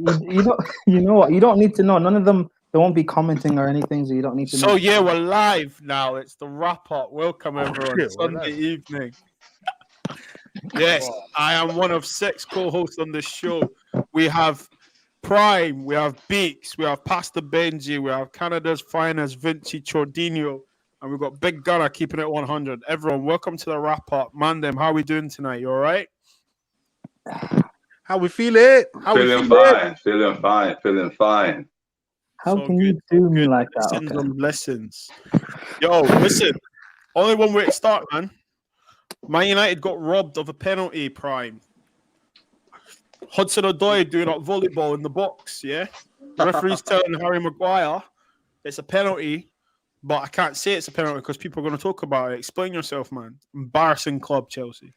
You don't. You know what? You don't need to know. None of them. They won't be commenting or anything, so you don't need to know. So yeah, we're live now. It's the wrap up. Welcome everyone. shit, we're Sunday live. evening. Yes, I am one of 6 co-hosts on this show. We have Prime, we have Beeks, we have Pastor Benji, we have Canada's finest Vinci Chordino, and we've got Big Gunner keeping it 100. Everyone, welcome to the wrap up. Mandem, how are we doing tonight? You all right? How we feel it? Feeling fine. How So can good, you so do me good. like that? Blessings Okay. on blessings. Yo, listen. Only one way to start, man. Man United got robbed of a penalty, Prime. Hudson-Odoi doing up volleyball in the box, yeah? Referee's telling Harry Maguire it's a penalty, but I can't say it's a penalty because people are going to talk about it. Explain yourself, man. Embarrassing club, Chelsea.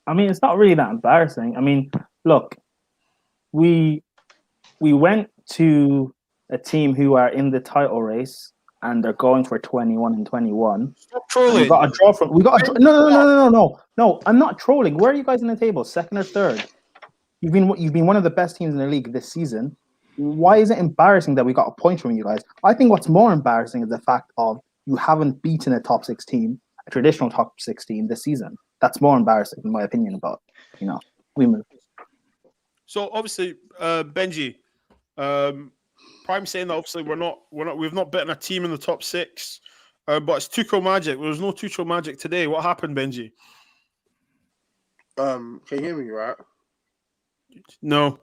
I mean, it's not really that embarrassing. I mean, look, we went to a team who are in the title race and they're going for 21 and 21. Stop trolling. We got a draw from. No. I'm not trolling. Where are you guys in the table? Second or third? You've been one of the best teams in the league this season. Why is it embarrassing that we got a point from you guys? I think what's more embarrassing is the fact of you haven't beaten a top 6 team, a traditional top 6 team this season. That's more embarrassing, in my opinion. About we move. So obviously, Benji, Prime saying that obviously we've not beaten a team in the top 6, but it's Tuchel Magic. There was no Tuchel Magic today. What happened, Benji? Can you hear me, right? No,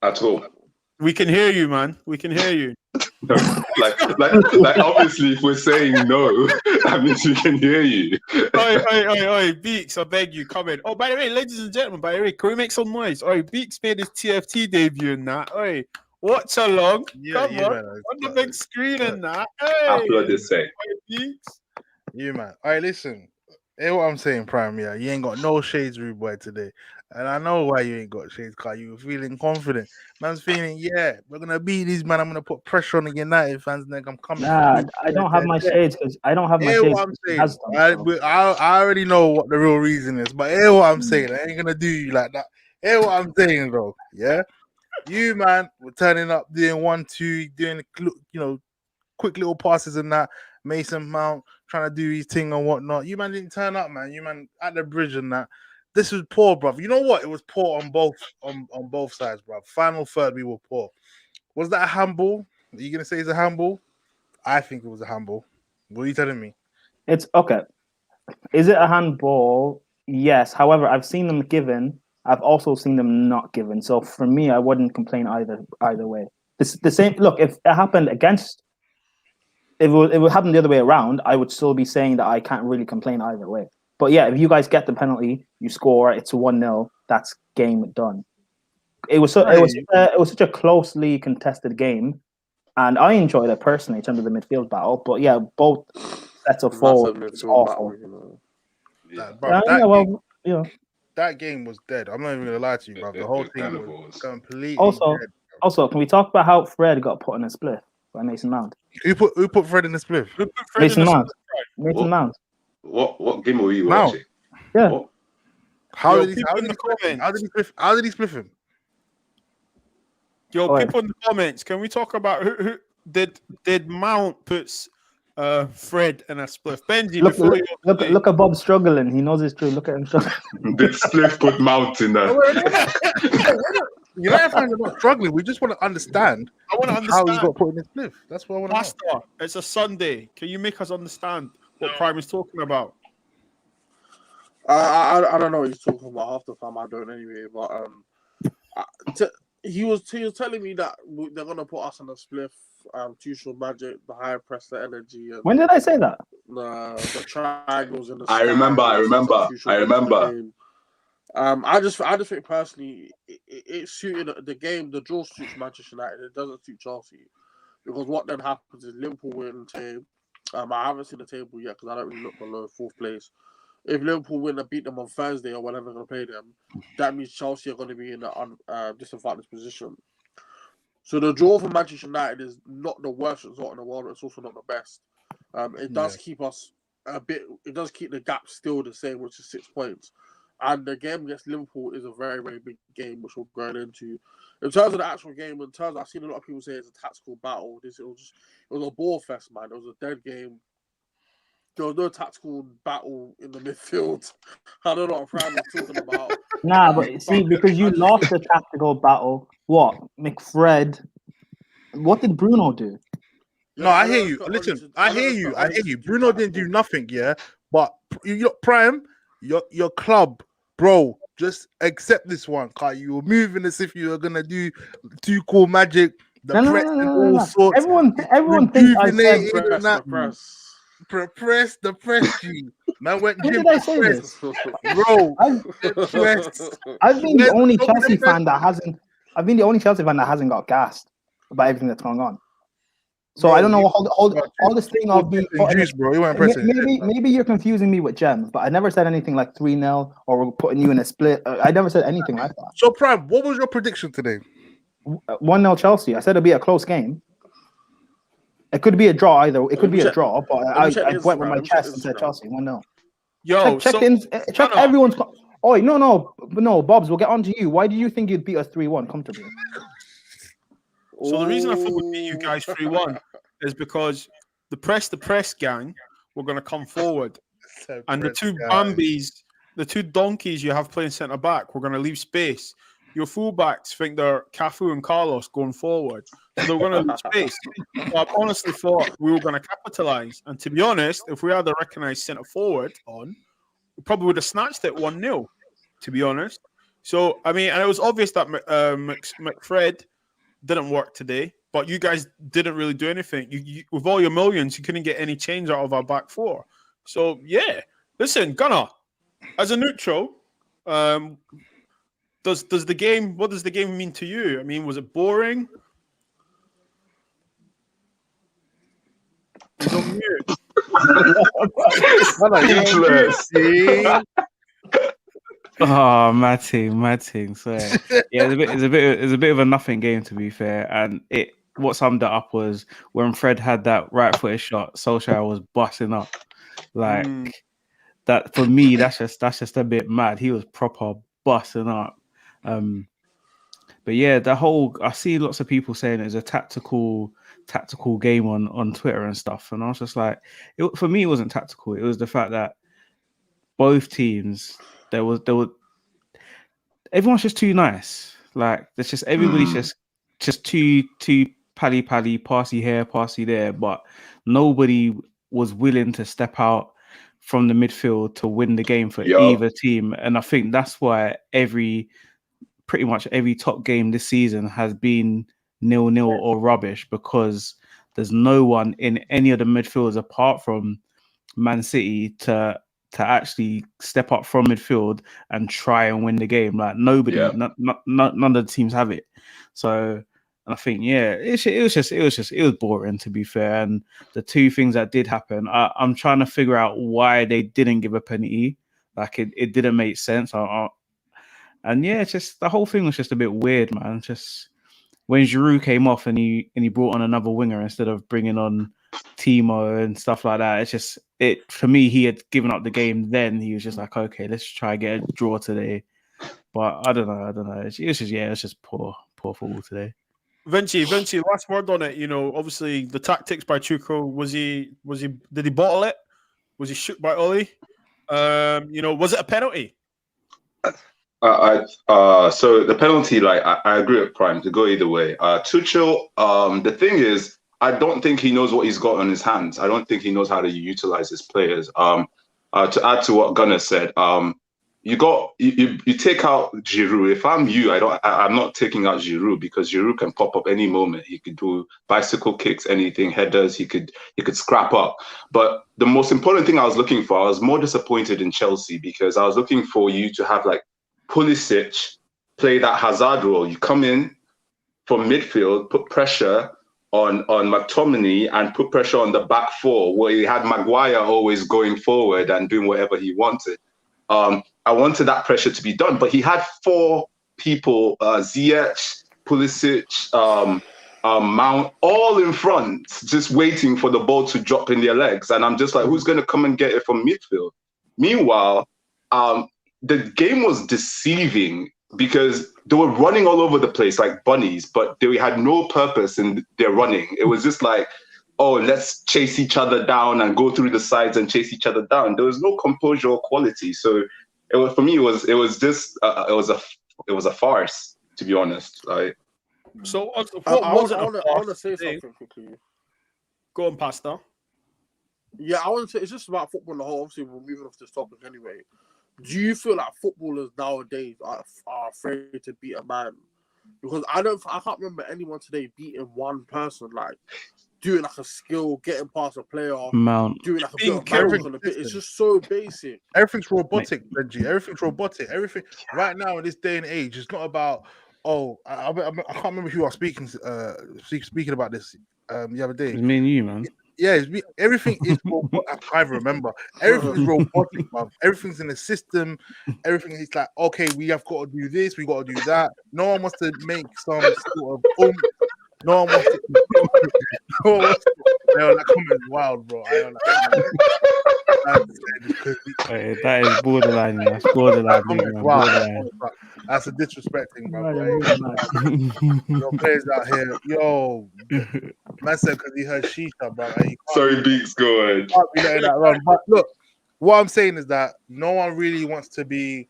At all. we can hear you, man. We can hear you. No, like obviously if we're saying no, that means we can hear you. Oi, Beeks, I beg you, come in. Oh, by the way, ladies and gentlemen, can we make some noise? Oi, Beeks made his TFT debut in that. Oi, watch along. Come on, man, on the big screen and that. Applaud this say. Beeks. You man. All right, listen. Hear what I'm saying, Prime. Yeah, you ain't got no shades, rude boy, today. And I know why you ain't got shades, because you were feeling confident. Man's feeling, yeah, we're going to beat these, man. I'm going to put pressure on the United fans, and then I'm coming. Nah, I don't have my shades because I don't have my Hear shades. what I'm saying. I already know what the real reason is, but hear what I'm saying. I ain't going to do you like that. Hear what I'm saying, though. Yeah? You, man, were turning up, doing 1-2, doing, quick little passes and that. Mason Mount trying to do his thing and whatnot. You man didn't turn up, man. You man at the bridge and that. This was poor, bruv. You know what? It was poor on both sides, bruv. Final third, we were poor. Was that a handball? Are you gonna say it's a handball? I think it was a handball. What are you telling me? It's okay. Is it a handball? Yes. However, I've seen them given. I've also seen them not given. So for me, I wouldn't complain either way. The same. Look, if it happened against. If it would happen the other way around, I would still be saying that I can't really complain either way. But yeah, if you guys get the penalty, you score, it's 1-0. That's game done. It was such a closely contested game, and I enjoyed it personally in terms of the midfield battle. But yeah, both sets of forward was awful. That game was dead. I'm not even gonna lie to you, bro. The whole thing was completely dead. Also, can we talk about how Fred got put in a split by Mason Mount? Who put Fred in the split? Mason Mount. Mason Mount. What game were you watching? Yeah. What? How did he split him? Yo, people in the comments, can we talk about who did Mount puts Fred in a split? Benji, look at Bob struggling. He knows it's true. Look at him struggling. Did Spliff put Mount in there? United fans are not struggling. We just want to understand. I want to understand how he got put in his spliff. That's what I want to know. It's a Sunday. Can you make us understand what Prime is talking about? I don't know what he's talking about. Half the time I don't anyway. But he was telling me that they're gonna put us on a spliff. Tuchel Magic, the high press, the energy. And when did I say that? The triangles in the. I remember. I just think personally, it suited the game. The draw suits Manchester United. It doesn't suit Chelsea, because what then happens is Liverpool win the table. I haven't seen the table yet because I don't really look below 4th place. If Liverpool win and beat them on Thursday or whenever they're going to play them, that means Chelsea are going to be in a disadvantaged position. So the draw for Manchester United is not the worst result in the world. It's also not the best. It does keep us a bit. It does keep the gap still the same, which is 6 points. And the game against Liverpool is a very, very big game, which we're going into. In terms of the actual game, I've seen a lot of people say it's a tactical battle. It was a ball fest, man. It was a dead game. There was no tactical battle in the midfield. I don't know what Fran was talking about. Nah, but see, because you lost the tactical battle. What McFred? What did Bruno do? No, I hear you. Listen, I hear you. Bruno didn't do nothing, yeah. But Prime, your club, bro, just accept this one. Cause you were moving as if you were gonna do Tuchel Magic, the press and all sorts. Everyone thinks I said press the press G. Man went when gym did I say press. this? Bro, I've been the only Chelsea fan that hasn't. I've been the only Chelsea fan that hasn't got gassed about everything that's going on. So bro, I don't know all this thing of being. Juice, bro. You weren't pressing. Maybe you're confusing me with Gems, but I never said anything like 3-0 or we're putting you in a split. I never said anything like that. So Prime, what was your prediction today? 1-0 Chelsea. I said it'd be a close game. It could be a draw either. It could be a draw, but I went with my chest and said Chelsea 1-0. Yo, check everyone's. Oh no, Bobs. We'll get on to you. Why do you think you'd beat us 3-1 comfortably? So the reason I thought we'd beat you guys 3-1 is because the press gang were going to come forward, and the two Bambies, the two donkeys you have playing centre back, we're going to leave space. Your fullbacks think they're Cafu and Carlos going forward, so they're going to leave space. So I honestly thought we were going to capitalise, and to be honest, if we had a recognised centre forward on, we probably would have snatched it 1-0. To be honest, so I mean, and it was obvious that McFred didn't work today, but you guys didn't really do anything. You with all your millions, you couldn't get any change out of our back four. So yeah, listen, Gunnar, as a neutral, what does the game mean to you? I mean, was it boring? He's on mute. Oh, my team. So yeah, it's a bit of a nothing game, to be fair. And what summed it up was when Fred had that right footed shot, Solskjaer was busting up. Like that for me, that's just a bit mad. He was proper busting up. But yeah, I see lots of people saying it's a tactical game on Twitter and stuff, and I was just like, for me, it wasn't tactical. It was the fact that both teams, there was everyone's just too nice. Like there's just everybody's just too pally, passy here, passy there, but nobody was willing to step out from the midfield to win the game for either team. And I think that's why pretty much every top game this season has been 0-0 or rubbish, because there's no one in any of the midfielders apart from Man City to actually step up from midfield and try and win the game. Like nobody, none of the teams have it. So I think, it was boring, to be fair. And the two things that did happen, I'm trying to figure out why they didn't give a penalty. Like it didn't make sense. And yeah, it's just the whole thing was just a bit weird, man. Just when Giroud came off and he brought on another winger instead of bringing on Timo and stuff like that. It's just for me, he had given up the game. Then he was just like, okay, let's try and get a draw today. But I don't know. It's just poor football today. Vinci, last word on it. You know, obviously the tactics by Tuchel, did he bottle it? Was he shoot by Oli? Was it a penalty? So the penalty, like I agree with Prime to go either way. Tuchel, the thing is, I don't think he knows what he's got on his hands. I don't think he knows how to utilize his players. To add to what Gunnar said, you take out Giroud. If I'm you, I'm not taking out Giroud, because Giroud can pop up any moment. He could do bicycle kicks, anything, headers. He could scrap up. But the most important thing I was looking for, I was more disappointed in Chelsea, because I was looking for you to have like Pulisic play that Hazard role. You come in from midfield, put pressure on McTominay and put pressure on the back four, where you had Maguire always going forward and doing whatever he wanted. I wanted that pressure to be done, but he had four people, Ziyech, Pulisic, Mount, all in front, just waiting for the ball to drop in their legs. And I'm just like, who's going to come and get it from midfield? Meanwhile, the game was deceiving because they were running all over the place like bunnies, but they had no purpose in their running. It was just like, oh, let's chase each other down and go through the sides and chase each other down. There was no composure or quality. So it was, for me, it was a farce, to be honest. Like, So I what want to say something quickly. Go on, Pastor. Yeah, I want to say it's just about football in the whole. Obviously, we're moving off this topic anyway. Do you feel like footballers nowadays are afraid to beat a man? Because I can't remember anyone today beating one person, like doing like a skill, getting past a player, Mount. doing like a bit of magic on a bit. It's just so basic. Everything's robotic, Benji. Everything's robotic. Everything right now in this day and age, it's not about. Oh, I can't remember who I was speaking about this the other day. It's me and you, man. Yeah, everything is robotic. I remember. Everything's robotic, man. Everything's in the system. Everything is like, okay, we have got to do this, we got to do that. No one wants to make some sort of no one wants to. That comment is wild, bro. That is borderline. That's borderline. Wow. That's a disrespecting, bro. Your players out here, man said because he heard shisha, bro. Sorry, Beeks, go ahead. Can't be letting that run. But look, what I'm saying is that no one really wants to be,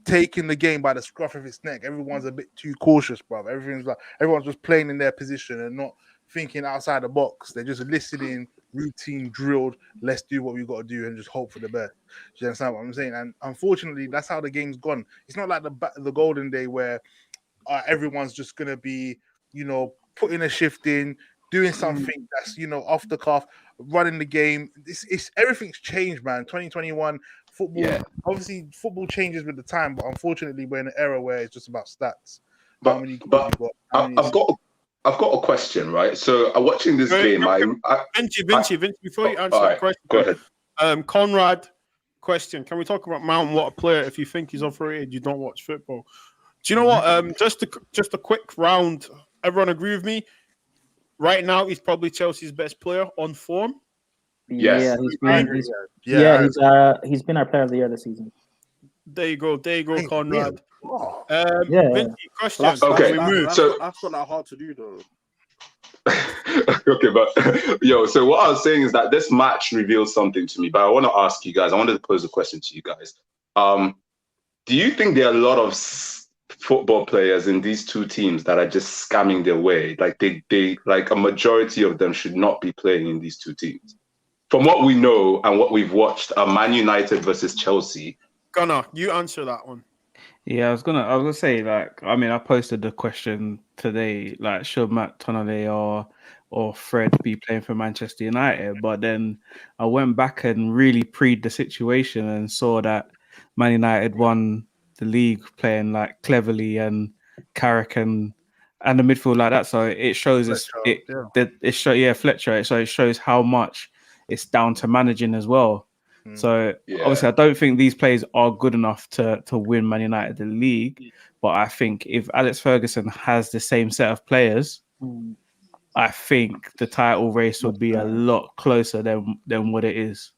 taking the game by the scruff of its neck. Everyone's a bit too cautious, bro. Everyone's just playing in their position and not thinking outside the box. They're just listening, routine, drilled. Let's do what we got to do and just hope for the best. Do you understand what I'm saying? And unfortunately, that's how the game's gone. It's not like the golden day where everyone's just gonna be, putting a shift in, doing something that's off the cuff, running the game. It's everything's changed, man. 2021 football. Obviously, football changes with the time, but unfortunately, we're in an era where it's just about stats. I've got a question, right? So, watching this game, Benji, before you answer the question, go ahead. Conrad, question: can we talk about Mount? What a player! If you think he's overrated, you don't watch football. Do you know what? Just a quick round. Everyone agree with me? Right now, he's probably Chelsea's best player on form. Yes. He's been our player of the year this season. There you go, Conrad. Benji, question. Okay, that's not that hard to do, though. Okay, but so what I was saying is that this match reveals something to me. But I want to ask you guys. I wanted to pose a question to you guys. Do you think there are a lot of football players in these two teams that are just scamming their way? Like they like a majority of them should not be playing in these two teams. From what we know and what we've watched, Man United versus Chelsea. Gunnar, you answer that one. Yeah, I was gonna say, like, I mean, I posted the question today, like, should Matt Tonale or Fred be playing for Manchester United? But then I went back and really preed the situation and saw that Man United won the league playing like cleverly and Carrick and the midfield like that. So it shows Fletcher. So it shows how much it's down to managing as well. So obviously, I don't think these players are good enough to win Man United the league. But I think if Alex Ferguson has the same set of players, I think the title race will be a lot closer than what it is.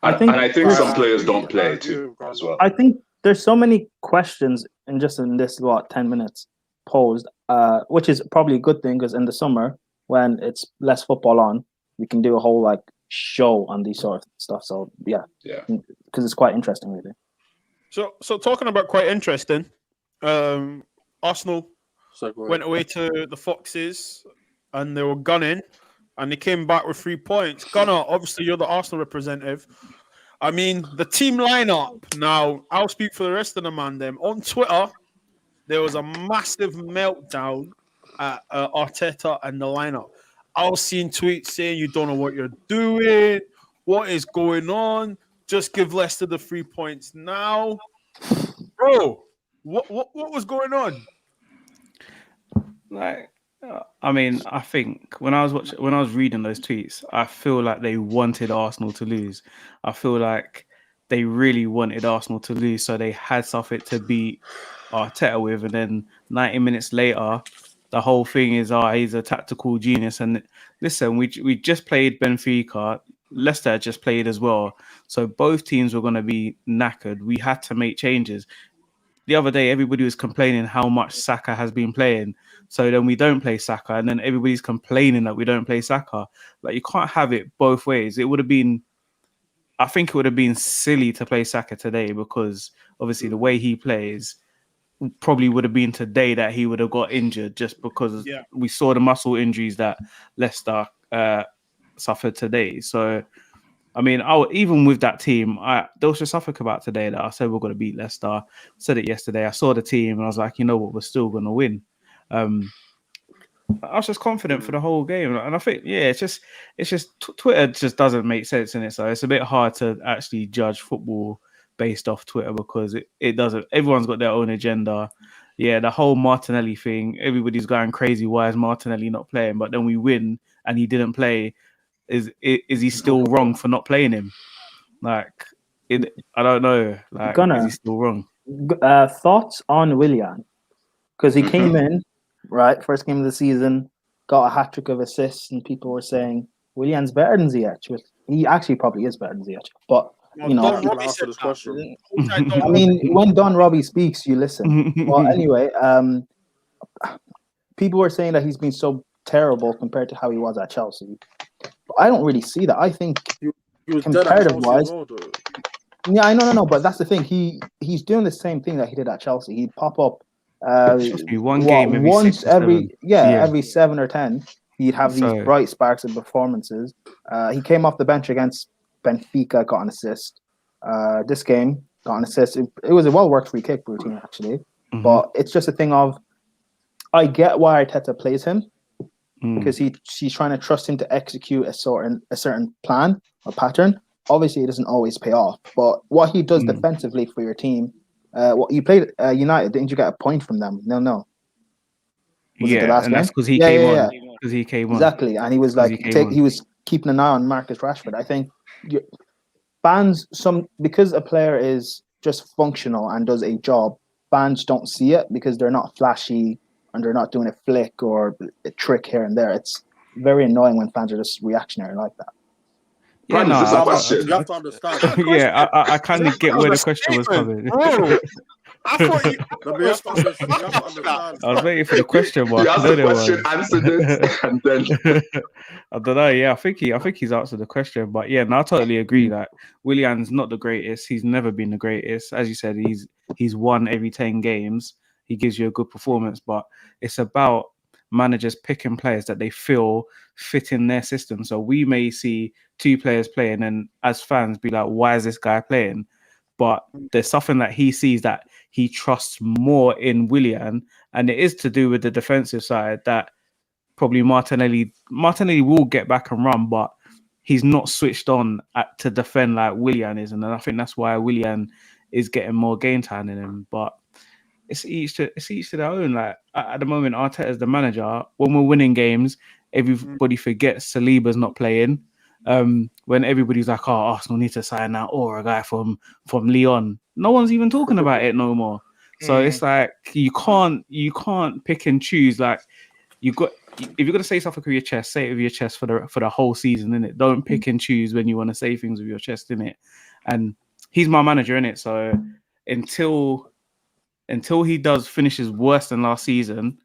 I think some players don't play too as well. I think there's so many questions in this 10 minutes posed, which is probably a good thing because in the summer when it's less football on, we can do a whole show on these sort of stuff. So because it's quite interesting, really. So talking about quite interesting, Arsenal went away to the Foxes and they were gunning, and they came back with 3 points. Gunnar, obviously you're the Arsenal representative. I mean, the team lineup. Now, I'll speak for the rest of the man. Them on Twitter, there was a massive meltdown at Arteta and the lineup. I was seeing tweets saying you don't know what you're doing. What is going on? Just give Leicester the 3 points now, bro. What was going on? I mean, I think when I was reading those tweets, I feel like they wanted Arsenal to lose. I feel like they really wanted Arsenal to lose, so they had something to beat Arteta with. And then 90 minutes later, the whole thing is, he's a tactical genius. And listen, we just played Benfica. Leicester had just played as well. So both teams were going to be knackered. We had to make changes. The other day, everybody was complaining how much Saka has been playing. So then we don't play Saka, and then everybody's complaining that we don't play Saka. Like, you can't have it both ways. I think it would have been silly to play Saka today, because obviously the way he plays probably would have been today that he would have got injured, just because we saw the muscle injuries that Leicester suffered today. So, I mean, even with that team, there was just something about today that I said we're going to beat Leicester. I said it yesterday. I saw the team and I was like, you know what, we're still going to win. I was just confident for the whole game, and I think, it's just Twitter just doesn't make sense in it. So it's a bit hard to actually judge football based off Twitter, because it doesn't. Everyone's got their own agenda. Yeah, the whole Martinelli thing, everybody's going crazy. Why is Martinelli not playing? But then we win and he didn't play. Is he still wrong for not playing him? Like, I don't know. Like, is he still wrong? Thoughts on Willian? Because he came in, right, first game of the season, got a hat-trick of assists, and people were saying Willian's better than Ziyech. Which he actually probably is better than Ziyech. But, you know, Don Robbie said this question. I mean, when Don Robbie speaks, you listen. Well, anyway, people were saying that he's been so terrible compared to how he was at Chelsea. But I don't really see that. I think He was comparative-wise, dead at Chelsea as well, though. yeah, I know, but that's the thing. He's doing the same thing that he did at Chelsea. He'd pop up every 7 or 10. He'd have these bright sparks of performances. He came off the bench against Benfica, got an assist. This game got an assist. It was a well-worked free kick routine, actually. But it's just a thing of, I get why Arteta plays him, because she's trying to trust him to execute a certain plan or pattern. Obviously, it doesn't always pay off, but what he does defensively for your team. What you played United? Didn't you get a point from them? No. Was it the last game? That's because he came on. Because he came on. Exactly, and he was like he was keeping an eye on Marcus Rashford. I think fans, because a player is just functional and does a job, fans don't see it because they're not flashy and they're not doing a flick or a trick here and there. It's very annoying when fans are just reactionary like that. Yeah, no, you have to understand. I kind of get where the question was coming. I thought you. You have to understand. I was waiting for the question mark. You asked the question, answered it, and then I don't know. Yeah, I think he's answered the question, but yeah, no, I totally agree that Willian's not the greatest. He's never been the greatest. As you said, he's won every 10 games. He gives you a good performance, but it's about managers picking players that they feel fit in their system. So we may see 2 players playing and as fans be like, why is this guy playing? But there's something that he sees that he trusts more in Willian, and it is to do with the defensive side that probably Martinelli will get back and run, but he's not switched on to defend like Willian is, and I think that's why Willian is getting more game time in him. But it's each to their own. Like at the moment, Arteta's the manager. When we're winning games, everybody forgets Saliba's not playing. When everybody's like, "Oh, Arsenal need to sign that or a guy from Lyon," no one's even talking about it no more. So it's like you can't pick and choose. Like if you're gonna say something with your chest, say it with your chest for the whole season, innit? Don't pick and choose when you want to say things with your chest, innit? And he's my manager, innit? So until he finishes worse than last season,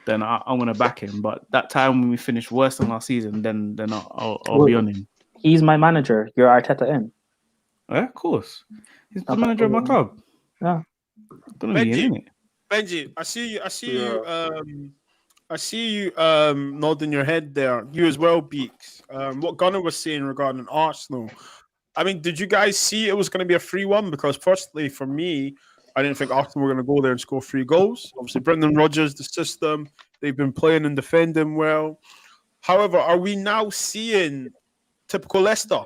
then I'm gonna back him. But that time when we finish worse than last season, then I'll be on him. He's my manager. You're Arteta in. Yeah, of course. He's the manager of my club. Yeah. Benji, I see you nodding your head there. You as well, Beeks. What Gunnar was saying regarding Arsenal. I mean, did you guys see it was going to be a 3-1? Because personally, for me, I didn't think Arsenal were going to go there and score 3 goals. Obviously, Brendan Rodgers, the system, they've been playing and defending well. However, are we now seeing typical Leicester?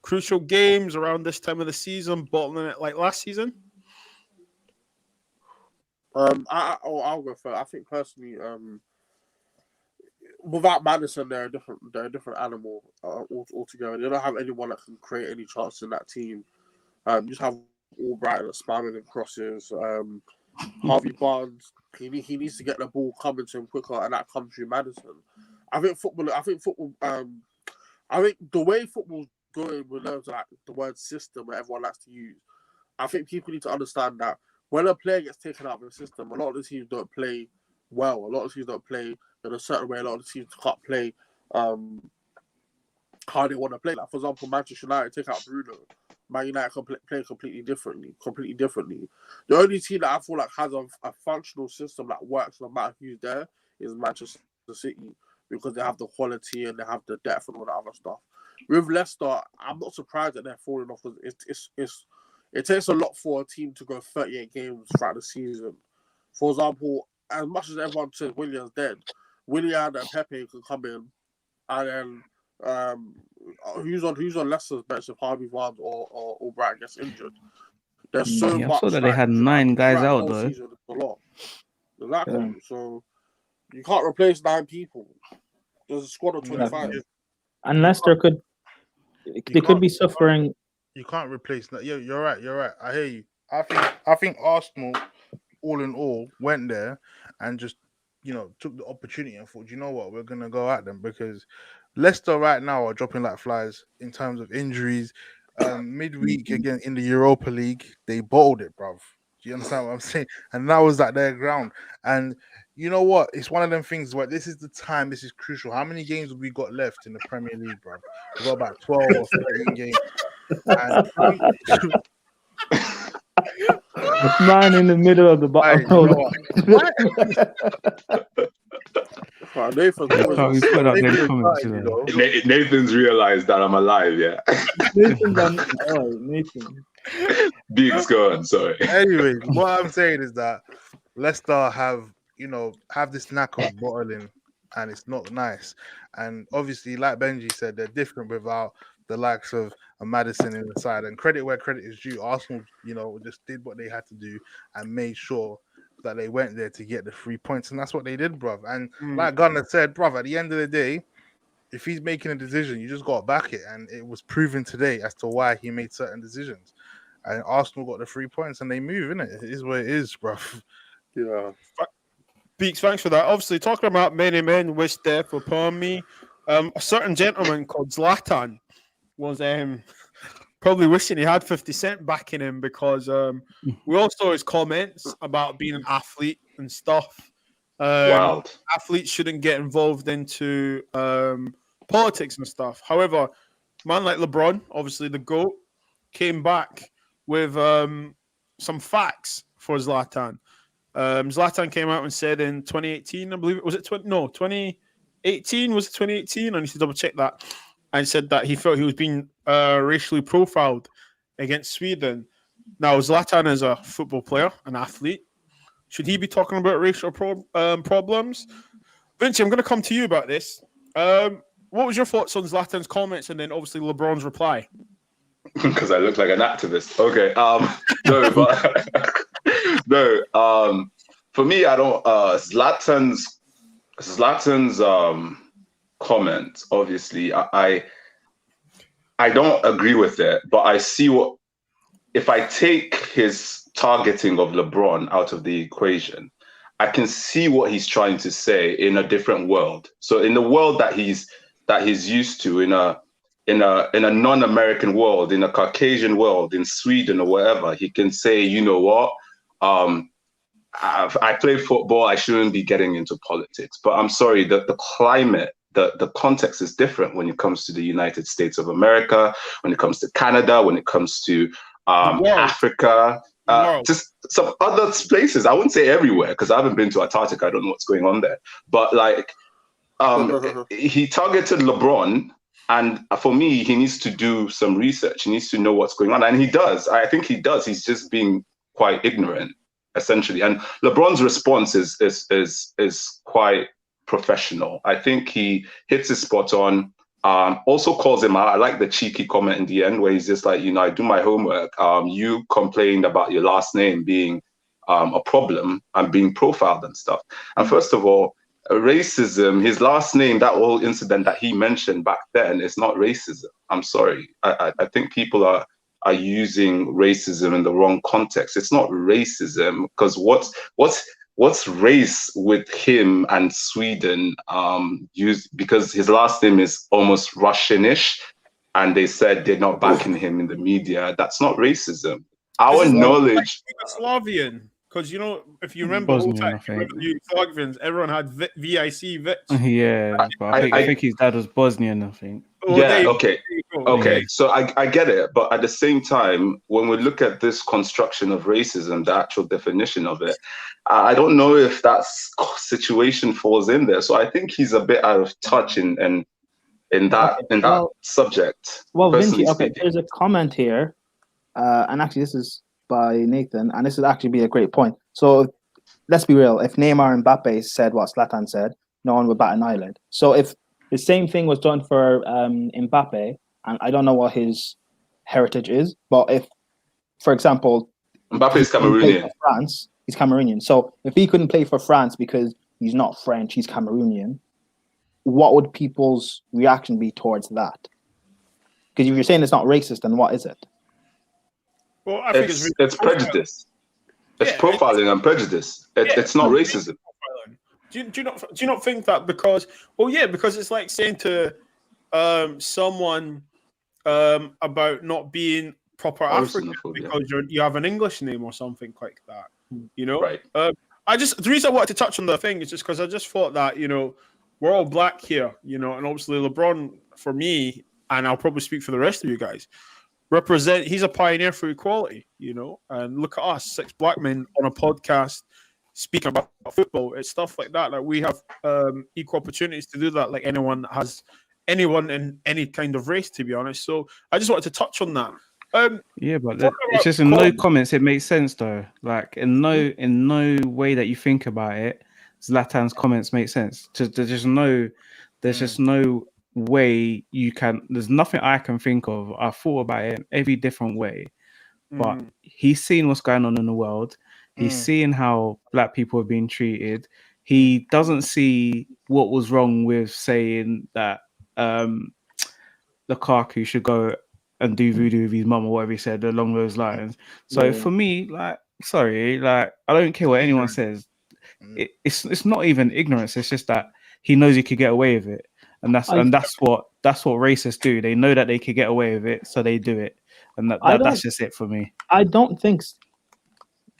Crucial games around this time of the season, bottling it like last season? I'll go first. I think personally, without Madison, they're a different animal altogether. They don't have anyone that can create any chances in that team. You just have Albright spamming and crosses. Harvey Barnes, he needs to get the ball coming to him quicker, and that comes through Madison. I think football. I think the way football's going with those, like the word system that everyone likes to use, I think people need to understand that when a player gets taken out of the system, a lot of the teams don't play well. A lot of teams don't play in a certain way. A lot of the teams can't play how they want to play. Like, for example, Manchester United take out Bruno. Man United can play completely differently. The only team that I feel like has a functional system that works no matter who's there is Manchester City, because they have the quality and they have the depth and all that other stuff. With Leicester, I'm not surprised that they're falling off, because it takes a lot for a team to go 38 games throughout the season. For example, as much as everyone says Willian's dead, Willian and Pepe can come in, and then who's on Leicester's bench if Harvey Barnes or Bright gets injured? There's so much. I saw that they had 9 guys out the though. Season, a lot. Exactly. So you can't replace 9 people. There's a squad of 25. And Leicester could be suffering. You can't replace that. Yeah, you're right. I hear you. I think Arsenal, all in all, went there and just, took the opportunity and thought, you know what, we're gonna go at them, because Leicester right now are dropping like flies in terms of injuries. Midweek again in the Europa League, they bottled it, bruv. Do you understand what I'm saying? And that was at their ground. And you know what? It's one of them things where this is the time. This is crucial. How many games have we got left in the Premier League, bruv? We've got about 12 or 13 games. And Man in the middle of the bottom. Nathan's realized that I'm alive, yeah. Nathan. Beeks, go on, sorry. Anyway, what I'm saying is that Leicester have this knack of bottling, and it's not nice. And obviously, like Benji said, they're different without the likes of a Maddison in the side. And credit where credit is due. Arsenal, just did what they had to do and made sure that they went there to get the 3 points. And that's what they did, bruv. And like Gunnar said, bruv, at the end of the day, if he's making a decision, you just got to back it. And it was proven today as to why he made certain decisions. And Arsenal got the 3 points and they move, innit? It is what it is, bruv. Yeah. Beeks, thanks for that. Obviously, talking about many men wish death upon me. A certain gentleman called Zlatan was probably wishing he had 50 Cent backing him, because we all saw his comments about being an athlete and stuff. Wild. Athletes shouldn't get involved into politics and stuff. However, man like LeBron, obviously the GOAT, came back with some facts for Zlatan. Zlatan came out and said in 2018, I believe it was 2018. Was it 2018? I need to double check that. And said that he felt he was being racially profiled against Sweden. Now, Zlatan is a football player, an athlete. Should he be talking about racial problems? Vinci, I'm going to come to you about this. What was your thoughts on Zlatan's comments and then obviously LeBron's reply? Because I look like an activist. Okay. For me, I don't. Zlatan's comment, obviously, I don't agree with it, but I see what, if I take his targeting of LeBron out of the equation, I can see what he's trying to say in a different world. So in the world that he's used to, in a non-American world, in a Caucasian world, in Sweden or wherever, he can say, you know what, I play football, I shouldn't be getting into politics. But I'm sorry, the climate, the context is different when it comes to the United States of America, when it comes to Canada, when it comes to Africa, just some other places. I wouldn't say everywhere, because I haven't been to Antarctica. I don't know what's going on there. But like, he targeted LeBron. And for me, he needs to do some research. He needs to know what's going on. And he does. I think he does. He's just being quite ignorant, essentially. And LeBron's response is quite professional. I think he hits his spot on. Also calls him out. I like the cheeky comment in the end where he's just like, I do my homework. You complained about your last name being a problem and being profiled and stuff. And first of all, racism, his last name, that whole incident that he mentioned back then, is not racism. I'm sorry. I think people are using racism in the wrong context. It's not racism, because what's race with him and Sweden? Used because his last name is almost Russianish, and they said they're not backing him in the media. That's not racism. Our This is knowledge. like Yugoslavian, because if you remember all Bosnian, I time, think. Yugoslavians, everyone had VIC, Vich. Yeah, but I think his dad was Bosnian, I think. Oh, there Yeah, you okay. go. Okay, so I get it, but at the same time, when we look at this construction of racism, the actual definition of it, I don't know if that situation falls in there. So I think he's a bit out of touch in that subject. Well, personally Vinci, okay, speaking. there's a comment here, and actually this is by Nathan, and this would actually be a great point. So let's be real. If Neymar and Mbappe said what Zlatan said, no one would bat an eyelid. So if the same thing was done for Mbappe, and I don't know what his heritage is, but if, for example, Mbappe is he couldn't play Cameroonian. for France, he's Cameroonian. So if he couldn't play for France because he's not French, he's Cameroonian, what would people's reaction be towards that? Because if you're saying it's not racist, then what is it? Well, I think It's prejudice. It's profiling and prejudice. It's not racism. Do you not think that because it's like saying to someone about not being proper African because you have an English name or something like that, Right. The reason I wanted to touch on the thing is just because I just thought that we're all black here, and obviously LeBron for me, and I'll probably speak for the rest of you guys, he's a pioneer for equality, and look at us, 6 black men on a podcast speaking about football. It's stuff like that. Like we have equal opportunities to do that, like anyone in any kind of race, to be honest. So I just wanted to touch on that. Yeah, but it's just in no comments. It makes sense though. Like in no way that you think about it, Zlatan's comments make sense. There's just no way you can. There's nothing I can think of. I thought about it in every different way, but he's seen what's going on in the world. He's seeing how black people are being treated. He doesn't see what was wrong with saying that Lukaku should go and do voodoo with his mum or whatever he said along those lines. So for me, I don't care what anyone says. It's not even ignorance. It's just that he knows he could get away with it, and that's what racists do. They know that they could get away with it, so they do it, and that's just it for me. I don't think.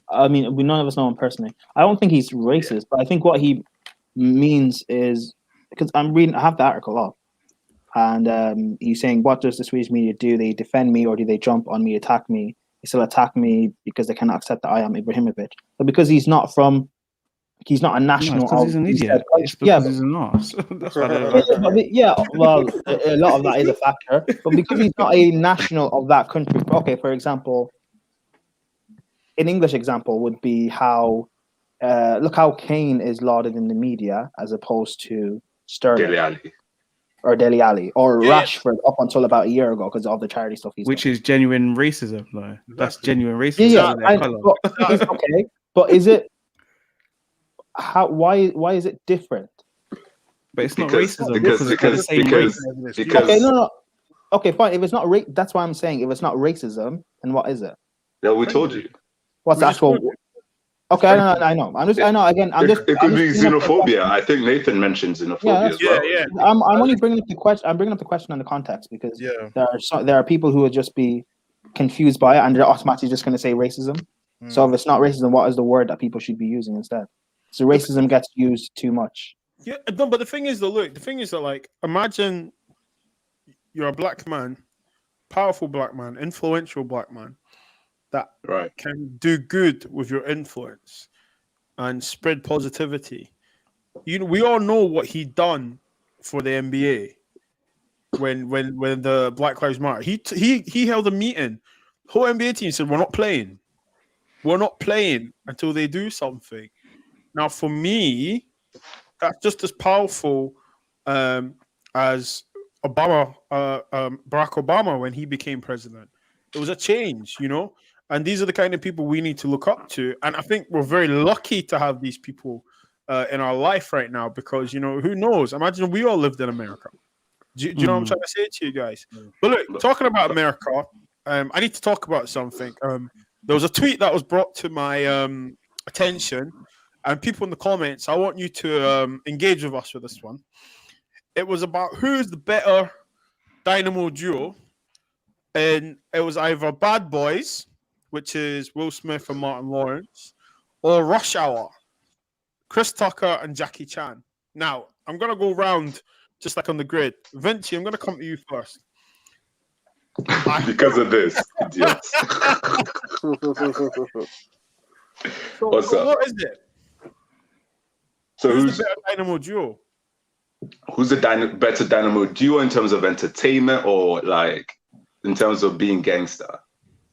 I mean, none of us know him personally. I don't think he's racist, but I think what he means is because I have the article up, and he's saying, "What does the Swedish media do? They defend me, or do they jump on me, attack me? They still attack me because they cannot accept that I am Ibrahimovic, but because he's not a national." No, he's an idiot. It's because he's an arse. Yeah, well, a lot of that is a factor, but because he's not a national of that country. Okay, for example, an English example would be how look how Kane is lauded in the media as opposed to Sterling Dele Alli or Rashford up until about a year ago because of the charity stuff he's which done. is genuine racism, though. That's genuine racism. Yeah, okay, but is it? Why is it different? But it's not racism because Okay, no. Okay, fine. If it's not that's why I'm saying if it's not racism, then what is it? Yeah, we told you. What's the actual? Okay, I know. It could be xenophobia. I think Nathan mentioned xenophobia as well. Yeah. I'm only bringing up the question. I'm bringing up the question in the context because there are people who would just be confused by it and they're automatically just going to say racism. So if it's not racism, what is the word that people should be using instead? So racism gets used too much. Yeah, no, but the thing is that imagine you're a black man, powerful black man, influential black man that can do good with your influence and spread positivity. We all know what he done for the NBA when the Black Lives Matter. He held a meeting. The whole NBA team said, "We're not playing. We're not playing until they do something." Now, for me, that's just as powerful as Barack Obama when he became president. It was a change, and these are the kind of people we need to look up to. And I think we're very lucky to have these people in our life right now because, who knows? Imagine we all lived in America. Do you know what I'm trying to say to you guys? But look, talking about America, I need to talk about something. There was a tweet that was brought to my attention. and people in the comments, I want you to engage with us with this one. It was about who's the better Dynamo duo, and it was either Bad Boys, which is Will Smith and Martin Lawrence, or Rush Hour, Chris Tucker and Jackie Chan. Now, I'm going to go round just like on the grid. Vinci, I'm going to come to you first. Because of this, idiots. What's up? What is it? So who's the better Dynamo duo? Who's the better Dynamo duo in terms of entertainment or like in terms of being gangster?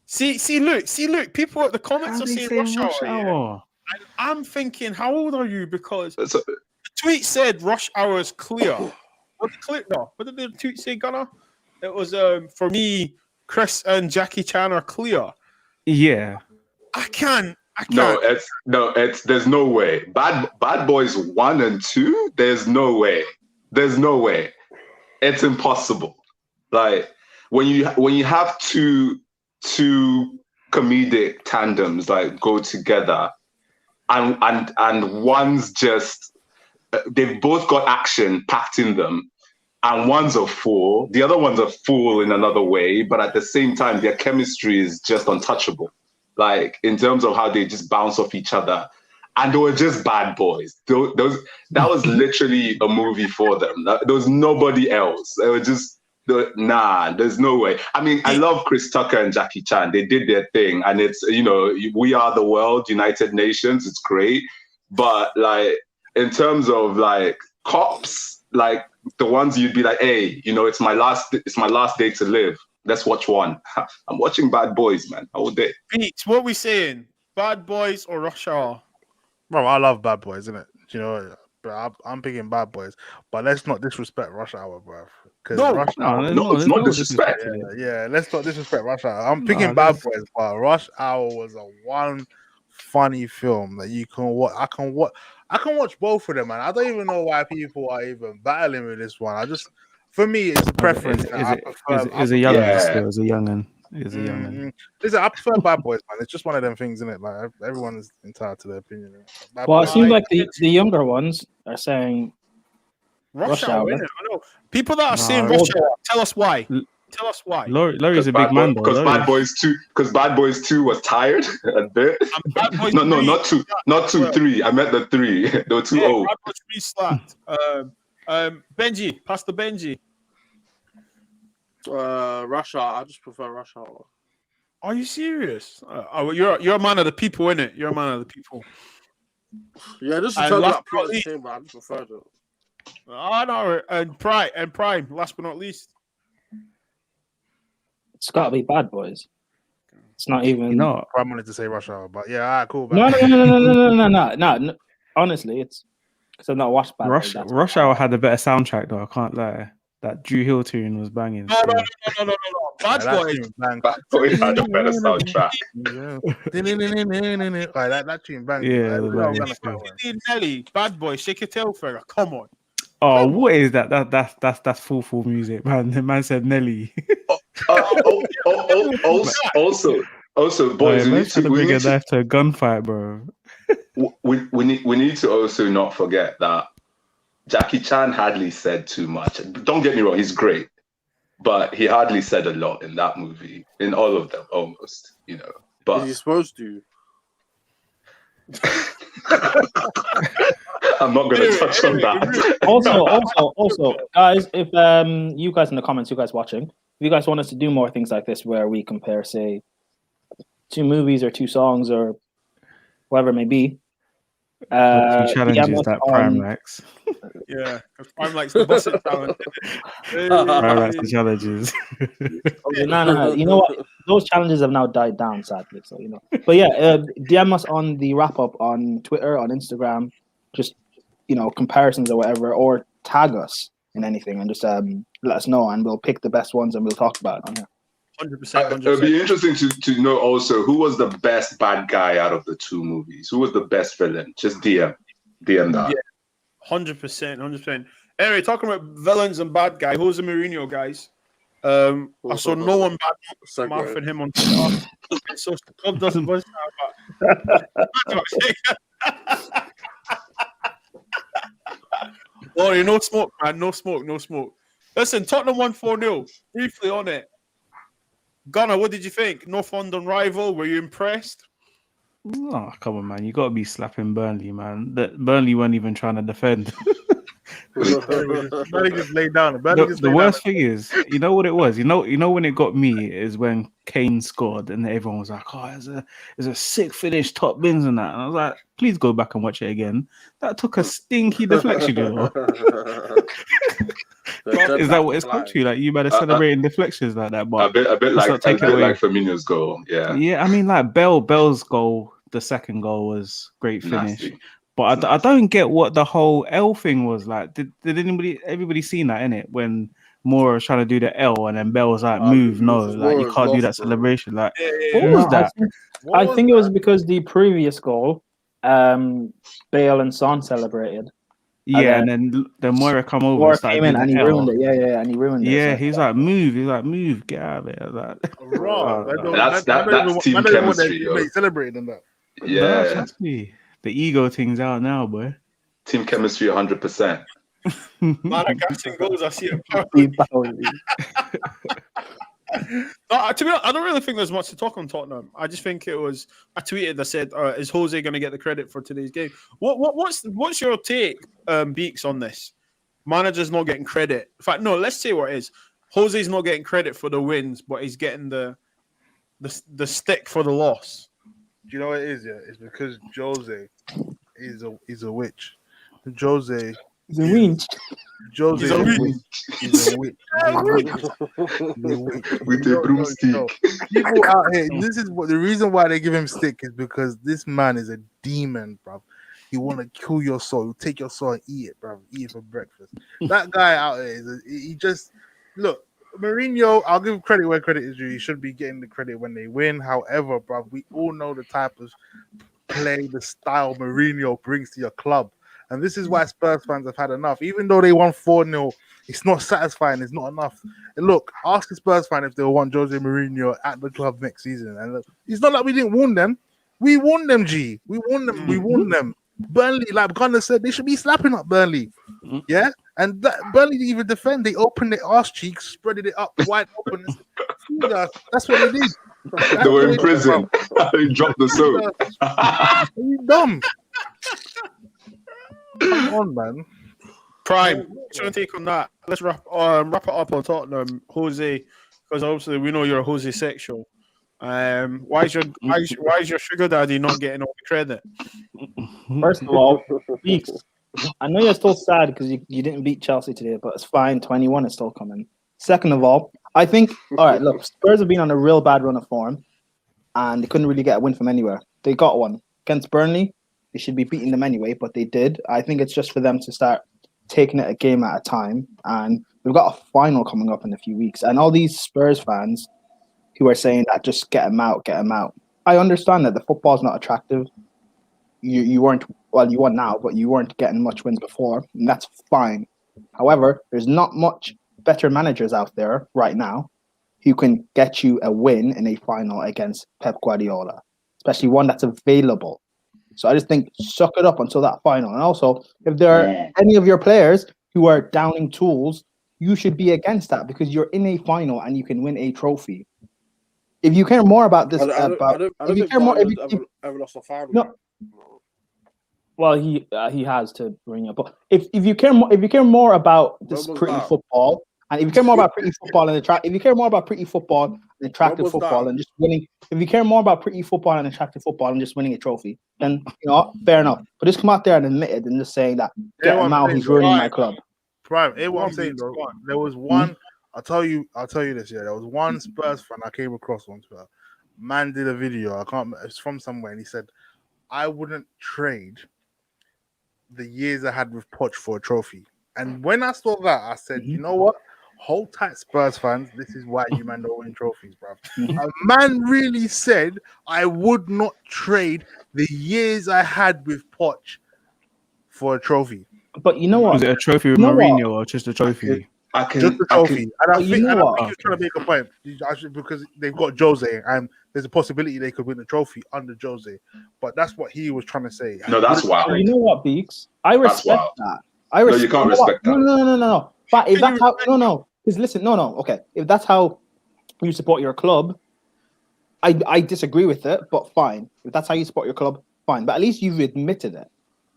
See, look. People at the comments are saying Rush Hour. And I'm thinking, how old are you? Because the tweet said Rush Hour is clear. What did the tweet say, Gunnar? It was for me, Chris and Jackie Chan are clear. Yeah. I can't. No, there's no way. Bad Boys 1 and 2, there's no way. It's impossible. Like when you have two comedic tandems like go together and one's just they've both got action packed in them, and one's a fool, the other one's a fool in another way, but at the same time their chemistry is just untouchable. Like in terms of how they just bounce off each other, and they were just bad boys. That was literally a movie for them. There was nobody else. They were just there's no way. I mean, I love Chris Tucker and Jackie Chan. They did their thing, and it's we are the world, United Nations. It's great, but like in terms of like cops, like the ones you'd be like, hey, it's my last day to live. Let's watch one. I'm watching Bad Boys, man, all day. Beats, what are we saying? Bad Boys or Rush Hour? Bro, I love Bad Boys, isn't it? But I'm picking Bad Boys. But let's not disrespect Rush Hour, bro. No, it's not disrespect. Yeah, let's not disrespect Rush Hour. I'm picking Bad Boys, but Rush Hour was a one funny film that you can watch. I can watch both of them, man. I don't even know why people are even battling with this one. For me, it's a preference. It's a young'un. Listen, I prefer Bad Boys, man. It's just one of them things, isn't it? Like everyone is entitled to their opinion. It seems like the younger ones are saying Rush Hour. I know. People that are saying Rush Hour, tell us why. Tell us why. Laurie a big man, because Bad Boys 2 was tired a bit. No, not 2, 3. I meant the 3. They were too old. Bad Boys 3 slapped. Benji, Pastor Benji. Rush Hour. I just prefer Rush Hour. Are you serious? You're a man of the people, innit? You're a man of the people. Yeah, this is about the same, but I just prefer it. I know. And Prime. Last but not least, it's got to be Bad Boys. It's not even. I wanted to say Rush Hour, but yeah, all right, cool. No. Honestly, it's because I've not watched Bad Boys. Rush Hour had a better soundtrack, though. I can't lie. That Drew Hill tune was banging. No. Bad Boys had a better soundtrack. That tune banged. Yeah. Nelly, Bad Boys, Shake Your Tail Feather. Come on. Oh, what is that? That's full music, man. The man said Nelly. Also, boys, we need to bring a knife to a gunfight, bro. we need to also not forget that Jackie Chan hardly said too much. Don't get me wrong, he's great, but he hardly said a lot in that movie, in all of them, almost. But he's supposed to. I'm not going to touch on that. Also, guys, if you guys in the comments, you guys watching, if you guys want us to do more things like this, where we compare, say, 2 movies or 2 songs or whatever it may be. Challenges that Prime likes. Yeah, Prime likes the busted talent. Prime likes the challenges. No. You know what? Those challenges have now died down, sadly. So But yeah, DM us on the wrap up on Twitter, on Instagram, just comparisons or whatever, or tag us in anything and just let us know, and we'll pick the best ones and we'll talk about it on here. 100%. It would be interesting to know also who was the best bad guy out of the 2 movies. Who was the best villain? Just DM that. Yeah, 100%. Anyway, talking about villains and bad guy, Jose Mourinho, guys. I saw no one bad mouthing him on Twitter. So the club doesn't buzz now. Oh, you no smoke, man. No smoke, no smoke. Listen, Tottenham won 4-0. Briefly on it. Gunnar, what did you think? North London rival. Were you impressed? Oh, come on, man. You got to be slapping Burnley, man. Burnley weren't even trying to defend. Burnley just laid down. Burnley just The laid worst down. thing is, you know what it was? You know when it got me is when Kane scored and everyone was like, oh, it's a sick finish, top bins and that. And I was like, please go back and watch it again. That took a stinky deflection, you know. Is that what it's come to? Like, you better celebrating deflections like that, but a bit like Firmino's goal. Yeah. Yeah, I mean, like Bell's goal, the second goal was great finish. Nasty. But I don't get what the whole L thing was like. Did everybody seen that in it when Moura was trying to do the L and then Bell was like, move, no, like you can't do that celebration. Like, what was that? I think it was because the previous goal, Bale and Son celebrated. Yeah, and then Moira come over. Moira came in and he ruined it. Yeah, and he ruined it. Yeah, he's like, move. He's like, move, get out of it. Like, that's team chemistry. Celebrating that. Yeah, trust me. The ego thing's out now, boy. Team chemistry, 100%. Man, I can't sing goals. I see it. No, to be honest, I don't really think there's much to talk on Tottenham. I just think it was. I tweeted. I said, "Is Jose going to get the credit for today's game?" What's your take, Beeks, on this? Manager's not getting credit. In fact, no. Let's say what it is. Jose's not getting credit for the wins, but he's getting the stick for the loss. Do you know what it is? Yeah, it's because Jose is a witch. Jose. He's a winch. Jose He's a witch. He's a witch. With a broomstick. People out here, this is what the reason why they give him stick is because this man is a demon, bro. He want to kill your soul. He'll take your soul and eat it, bro. Eat it for breakfast. That guy out there, he just look. Mourinho, I'll give credit where credit is due. He should be getting the credit when they win. However, bro, we all know the type of play, the style Mourinho brings to your club. And this is why Spurs fans have had enough. Even though they won 4-0, it's not satisfying. It's not enough. And look, ask a Spurs fan if they want Jose Mourinho at the club next season. And look, it's not like we didn't win them. We won them, G. We won them. We won them. Burnley, like Gunnar said, they should be slapping up Burnley. Yeah? And Burnley didn't even defend. They opened their arse cheeks, spreaded it up wide open. That's what they did. They were in prison. They dropped the soap. Are you dumb? Come on, man. Prime, what's your take on that? Let's wrap it up on Tottenham, Jose, because obviously we know you're a Jose sexual. Why is your sugar daddy not getting all the credit? First of all, Beeks, I know you're still sad because you didn't beat Chelsea today, but it's fine. 21 is still coming. Second of all, I think, all right, look, Spurs have been on a real bad run of form, and they couldn't really get a win from anywhere. They got one against Burnley. They should be beating them anyway, but they did. I think it's just for them to start taking it a game at a time. And we've got a final coming up in a few weeks. And all these Spurs fans who are saying that just get them out. I understand that the football's not attractive. You weren't, well, you won now, but you weren't getting much wins before, and that's fine. However, there's not much better managers out there right now who can get you a win in a final against Pep Guardiola, especially one that's available. So I just think suck it up until that final. And also, if there are any of your players who are downing tools, you should be against that because you're in a final and you can win a trophy. If you care more about this, ever lost a final. No. Well, he has to bring up. But if you care more about this pretty football, and if you care more about pretty football and attractive football and just winning, if you care more about pretty football and attractive football and just winning a trophy, then fair enough. But just come out there and admit it and just saying that get him out, he's ruining my club. Prime, what I'm saying though, there was one. I'll tell you this. Yeah, there was one Spurs fan I came across on Twitter. Man did a video. It's from somewhere, and he said, "I wouldn't trade the years I had with Poch for a trophy." And when I saw that, I said, "You know what? Hold tight, Spurs fans. This is why you man don't win trophies, bro." A man really said, "I would not trade the years I had with Poch for a trophy." But you know what? Was it a trophy with Mourinho or just a trophy? Just a trophy. And I think he's trying to make a point. Because they've got Jose, and there's a possibility they could win the trophy under Jose. But that's what he was trying to say. No, that's wild. You know what, Beeks? I respect you can't respect that. No. But if that's how, no. Because listen, no. Okay, if that's how you support your club, I disagree with it. But fine, if that's how you support your club, fine. But at least you've admitted it.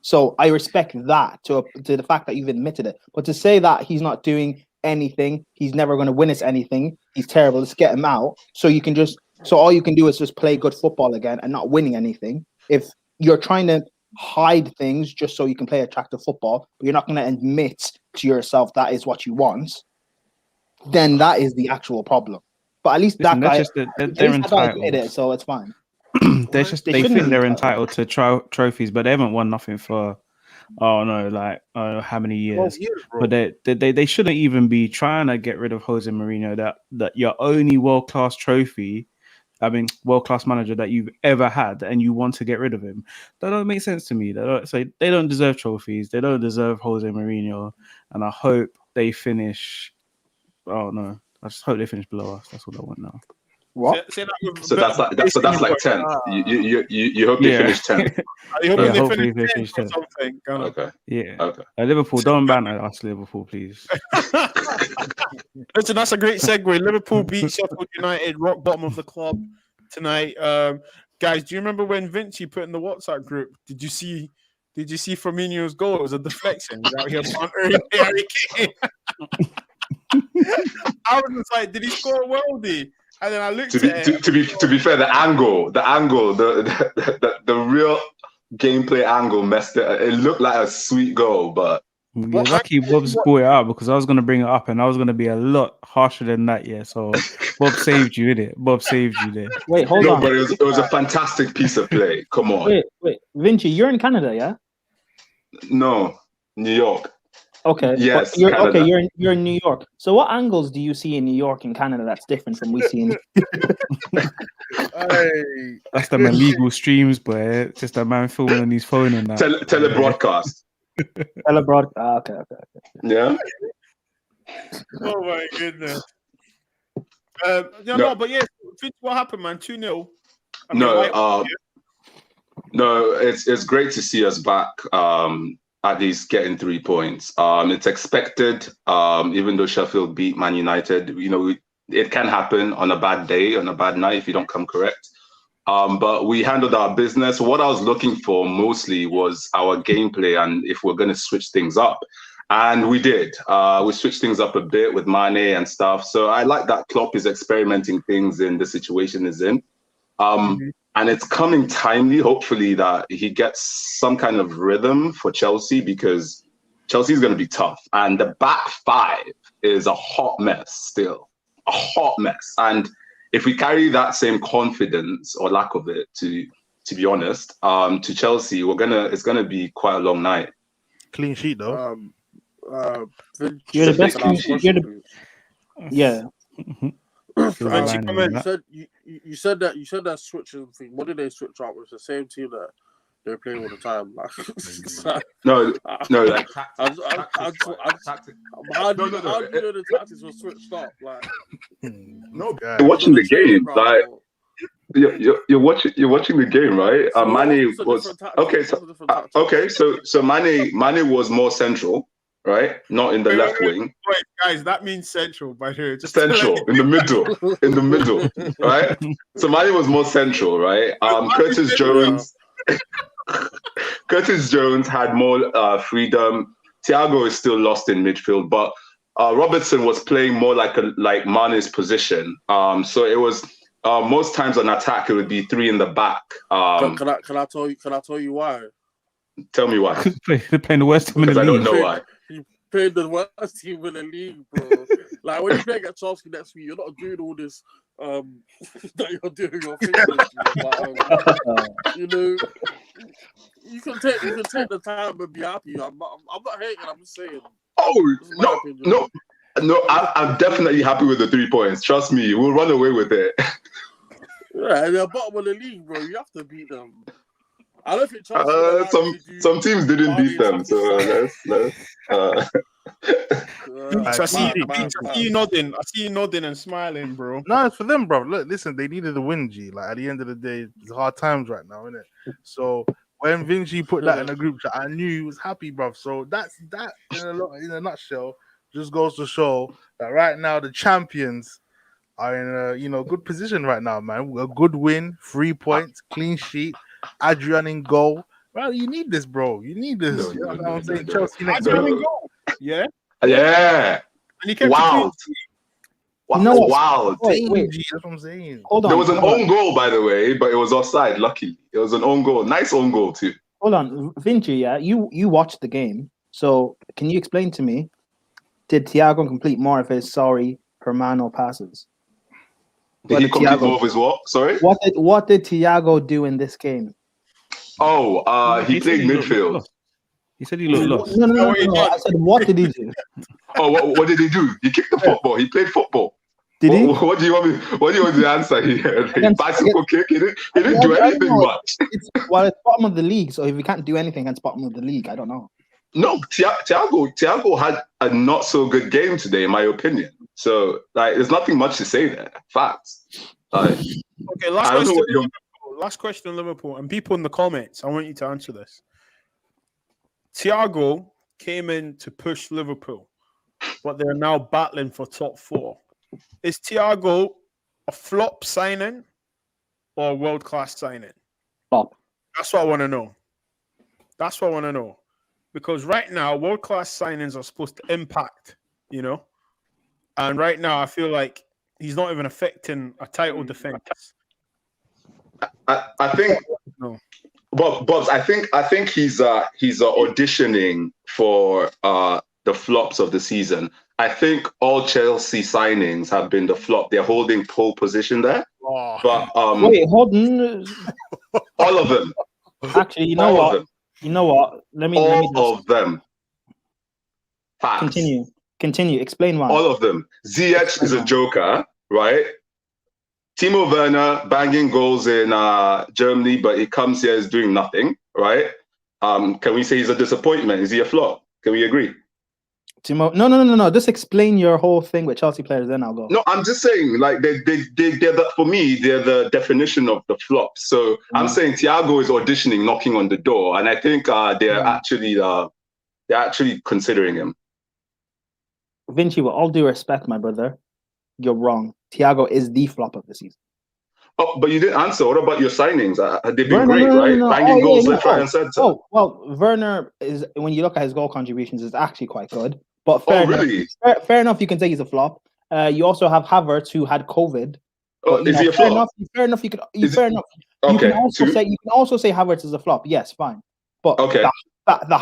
So I respect that to the fact that you've admitted it. But to say that he's not doing anything, he's never going to win us anything, he's terrible, let's get him out. So all you can do is just play good football again and not winning anything. If you're trying to hide things just so you can play attractive football, but you're not going to admit to yourself that is what you want, then that is the actual problem. But at least that guy, they're entitled. It, so it's fine. They think they're entitled to trophies, but they haven't won nothing for how many years. But they shouldn't even be trying to get rid of Jose Mourinho. That your only world-class world-class manager that you've ever had, and you want to get rid of him. That don't make sense to me. They don't deserve trophies. They don't deserve Jose Mourinho. And I hope they finish. Oh no, I just hope they finish below us. That's what I want now. What? So that's like 10. You hope they finish 10. Hopefully they finish 10. Okay. Yeah. Okay. Liverpool, don't ban us, Liverpool, please. Listen, that's a great segue. Liverpool beat Sheffield United, rock bottom of the club tonight. Guys, do you remember when BENJI put in the WhatsApp group? Did you see Firmino's goal? It was a deflection. He's out here bantering Harry Kane. I was just like, did he score a worldie? And then I looked at it. To be fair, the angle, the real gameplay angle messed it. It looked like a sweet goal, but you're lucky Bob's brought it up, because I was going to bring it up and I was going to be a lot harsher than that. Yeah, so Bob saved you, innit? Bob saved you there. Wait, hold on. But it was a fantastic piece of play. Come on. Wait, BENJI, you're in Canada, yeah? No, New York. Okay. Yes. You're in New York. So what angles do you see in New York and Canada that's different from we see in? That's the illegal streams, boy. It's just a man filming on his phone and that. Telebroadcast. Okay. Yeah. Oh my goodness. But yeah, what happened, man? 2-0. No, it's great to see us back. At least getting 3 points. It's expected, even though Sheffield beat Man United. It can happen on a bad day, on a bad night, if you don't come correct. But we handled our business. What I was looking for mostly was our gameplay and if we're going to switch things up. And we did. We switched things up a bit with Mane and stuff. So I like that Klopp is experimenting things in the situation he's in. And it's coming timely, hopefully, that he gets some kind of rhythm for Chelsea, because Chelsea is going to be tough. And the back five is a hot mess still, a hot mess. And if we carry that same confidence or lack of it, to be honest, to Chelsea, it's going to be quite a long night. Clean sheet, though. You're the best. Yeah. You said that switching thing. What did they switch up? It's the same team that they're playing all the time. No. How do you know the tactics were switched up? You're watching the game. You're watching the game, right? Mane was okay. So Mane was more central. Right, not in the left wing. Wait, guys, that means central, by the way. Just central, in the middle, right? So Mane was more central, right? Curtis Jones had more freedom. Thiago is still lost in midfield, but Robertson was playing more like Mane's position. So it was most times on attack it would be 3 in the back. Can I tell you why? Tell me why. They're playing the worst team in the league. I don't know why. You played the worst team in the league, bro. Like when you play at Chelsea next week, you're not doing all this that you're doing your fingers. You can take the time and be happy. I'm not hating. I'm just saying. Oh no! I'm definitely happy with the 3 points. Trust me, we'll run away with it. Yeah, they're bottom of the league, bro. You have to beat them. I don't think Chelsea some teams didn't beat them, so let's. I see you nodding. I see you nodding and smiling, bro. No, it's for them, bro. Look, listen, they needed a win, G. Like at the end of the day, it's hard times right now, isn't it? So when Vinci put that in the group chat, I knew he was happy, bruv. So that's that in a nutshell. Just goes to show that right now the champions are in a good position right now, man. A good win, 3 points, clean sheet, Adrian in goal. Well, you need this, bro. You need this. No, You know no, what I'm no, saying? no. Chelsea next Adrian week. in goal. Yeah. Yeah. And he kept Wow. You know what? Wow. Wait. That's what I'm saying. Hold on. There was an hold on. own goal, by the way, but it was offside. Lucky. It was an own goal. Nice own goal, too. Hold on, Vinci. Yeah, you watched the game. So can you explain to me? Did Thiago complete more of his Hermano passes? Did he complete more of his what? Sorry? What did Thiago do in this game? Oh, he said played he looked midfield. lost. He said he looked lost. No. I said, what did he do? Oh, what did he do? He kicked the football. He played football. Did he? What do you want me? What do you want the answer here? Bicycle kick. He didn't do I don't anything know. much. It's bottom of the league. So if we can't do anything against bottom of the league, I don't know. No, Thiago had a not so good game today, in my opinion. So there's nothing much to say there. Facts. Okay, last I don't know question. what you're. Last question on Liverpool, and people in the comments, I want you to answer this. Thiago came in to push Liverpool, but they're now battling for top 4. Is Thiago a flop signing or a world-class signing? Flop. That's what I want to know. That's what I want to know. Because right now, world-class signings are supposed to impact, And right now, I feel like he's not even affecting a title defense. I think. No. But I think he's auditioning for the flops of the season. I think all Chelsea signings have been the flop. They're holding pole position there. Oh. But Wait, hold on. all of them. Actually, you know what? Let me All of them. Facts. Continue. Explain why. All of them. Ziyech is a joker, right? Timo Werner banging goals in Germany, but he comes here is doing nothing, right? Can we say he's a disappointment? Is he a flop? Can we agree? Timo, no. Just explain your whole thing with Chelsea players, then I'll go. No, I'm just saying, like for me, they're the definition of the flop. So I'm saying Thiago is auditioning, knocking on the door, and I think they're actually considering him. Vinci, with all due respect, my brother, you're wrong. Thiago is the flop of the season. Oh, but you didn't answer. What about your signings? They've been great, right? Banging goals left, right, and center. Oh, well, Werner is, when you look at his goal contributions, is actually quite good. But fair enough, you can say he's a flop. You also have Havertz, who had COVID. Is he a flop? Fair enough. You can also say Havertz is a flop. Yes, fine. But the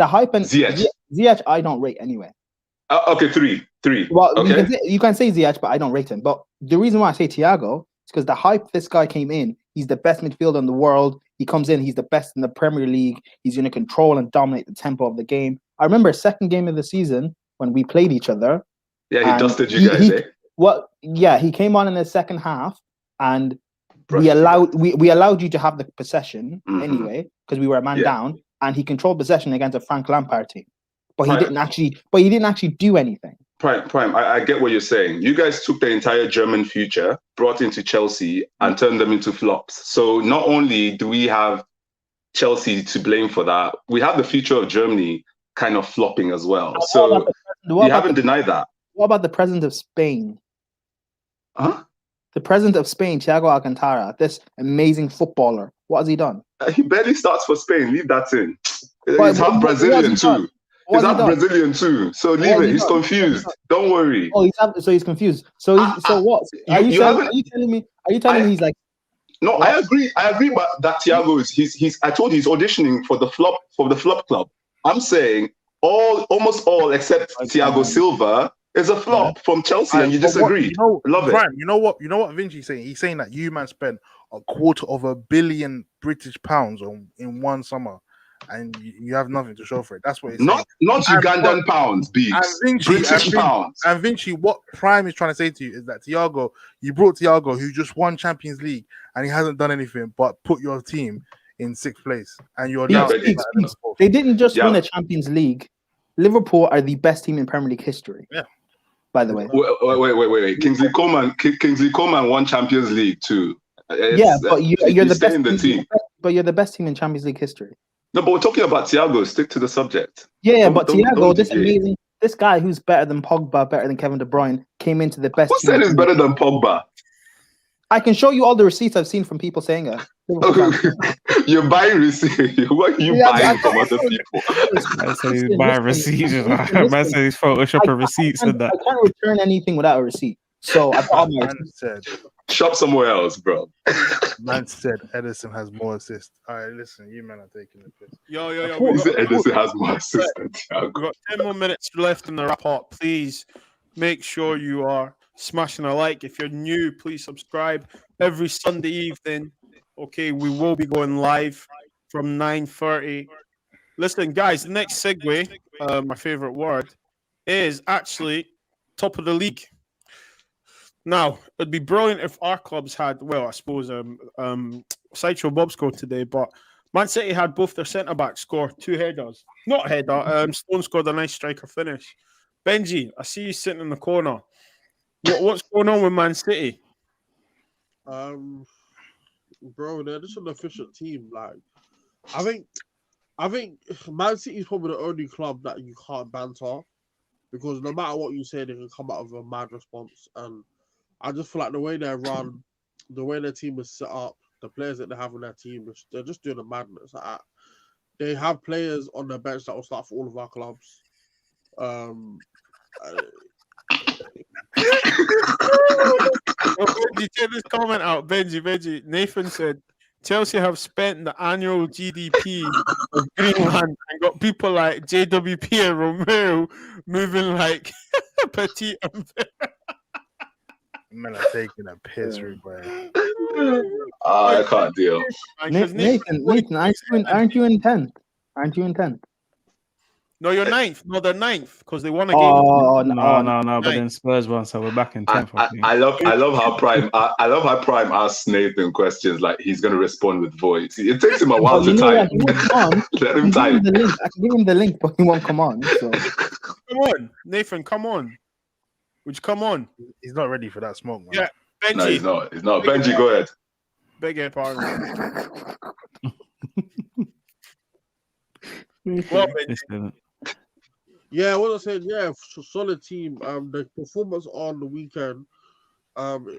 hype and Ziyech, I don't rate anyway. Okay, three. Well, okay. you can say Ziyech, but I don't rate him. But the reason why I say Thiago is because the hype this guy came in. He's the best midfielder in the world. He comes in, he's the best in the Premier League. He's going to control and dominate the tempo of the game. I remember second game of the season when we played each other. Yeah, he dusted you guys, eh? Well, yeah, he came on in the second half, and we allowed you to have the possession anyway because we were a man down, and he controlled possession against a Frank Lampard team. But he didn't actually do anything. Prime. I get what you're saying. You guys took the entire German future, brought into Chelsea, and turned them into flops. So not only do we have Chelsea to blame for that, we have the future of Germany kind of flopping as well. So you haven't denied that. What about the president of Spain? Huh? The president of Spain, Thiago Alcantara, this amazing footballer. What has he done? He barely starts for Spain. Leave that in. He's half Brazilian too. He's half Brazilian too. So leave it. He's confused. Don't worry. Oh, he's confused. So what? Are you telling me he's like? No, what? I agree. But that Thiago is he's. I told you he's auditioning for the flop club. I'm saying almost all except Thiago Silva is a flop from Chelsea, and you disagree. Love it. You know what Vinci's saying? He's saying that you man spent £250 million British pounds in one summer, and you have nothing to show for it. That's what he's saying. Not Ugandan pounds, BEEKS. British pounds. And Vinci, what Prime is trying to say to you is that you brought Thiago, who just won Champions League, and he hasn't done anything but put your team in 6th place, and you're now. They didn't just win a Champions League. Liverpool are the best team in Premier League history. Yeah. By the way. Wait. Kingsley Coman won Champions League too. But you're the best in the team. but you're the best team in Champions League history. No, but we're talking about Thiago. Stick to the subject. Yeah, Don't- but don't- Thiago, don't this deviate. guy who's better than Pogba, better than Kevin De Bruyne, came into the best Who team. said it's better than Pogba? I can show you all the receipts I've seen from people saying it. You're buying receipts. What are you Yeah, buying I- from other people? Man said he's buying receipts. Man said he's photoshopping receipts and that. I can't return anything without a receipt. So I got all my Man receipts. said, Shop somewhere else, bro. man said Edison has more assists. All right, listen, you men are taking the piss. Yo. He said Edison has more assists than Thiago. We've got 10 more minutes left in the wrap up. Please make sure you are smashing a like. If you're new, please subscribe. Every Sunday evening, okay, we will be going live from 9:30. Listen, guys, the next segue, my favorite word, is actually top of the league. Now, it'd be brilliant if our clubs had, well, I suppose, Sideshow Bob scored today, but Man City had both their centre backs score 2 headers. Not header. Stone scored a nice striker finish. Benji, I see you sitting in the corner. What's going on with Man City? Bro, they're just an efficient team. Like, I think Man City is probably the only club that you can't banter, because no matter what you say, they can come out with a mad response. And I just feel like the way they're run, the way their team is set up, the players that they have in their team, they're just doing a madness. They have players on their bench that will start for all of our clubs. Benji, check this comment out. Benji. Nathan said, Chelsea have spent the annual GDP of Greenland and got people like JWP and Romero moving like Petit. Men are taking a piss, bro. I can't deal. Nathan, aren't you in 10th? Aren't you in 10th? No, you're 9th. No, they're 9th because they won a game. No. But then Spurs won, so we're back in 10th. I love how Prime asks Nathan questions like he's gonna respond with voice. It takes him a while to type. Let him type. I can give him the link, but he won't come on. So Come on, Nathan, come on. Would you come on? He's not ready for that smoke, man. Yeah, Benji. No, he's not. He's not. Benji, go ahead. Beg your pardon. Well, Benji. Yeah, what I said, yeah, solid team. The performance on the weekend, when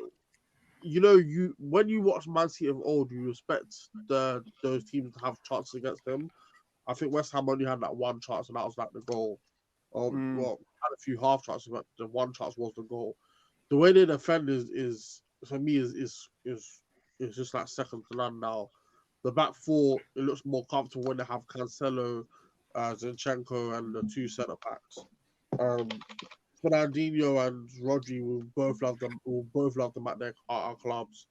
you watch Man City of old, you respect those teams to have chances against them. I think West Ham only had that one chance, and that was like the goal. Well, had a few half chances, but the one chance was the goal. The way they defend is for me is just like second to none now. The back four, it looks more comfortable when they have Cancelo, Zinchenko, and the 2 centre backs. Fernandinho and Rodri will both love them at our clubs.